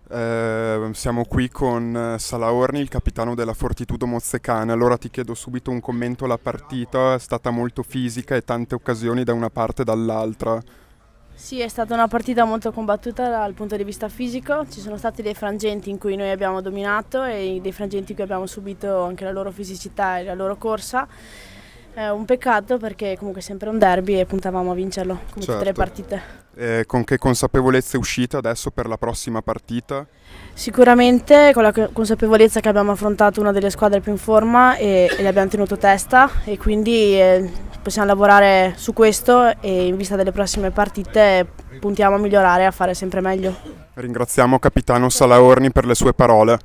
Siamo qui con Salaorni, il capitano della Fortitudo Mozzecane. Allora ti chiedo subito un commento alla partita, è stata molto fisica e tante occasioni da una parte e dall'altra. Sì, è stata una partita molto combattuta dal punto di vista fisico, ci sono stati dei frangenti in cui noi abbiamo dominato e dei frangenti in cui abbiamo subito anche la loro fisicità e la loro corsa. È un peccato perché comunque è sempre un derby e puntavamo a vincerlo come tutte le Certo. partite. Con che consapevolezza è uscita adesso per la prossima partita? Sicuramente con la consapevolezza che abbiamo affrontato una delle squadre più in forma e le abbiamo tenuto testa e quindi possiamo lavorare su questo e in vista delle prossime partite puntiamo a migliorare e a fare sempre meglio. Ringraziamo capitano Salaorni per le sue parole.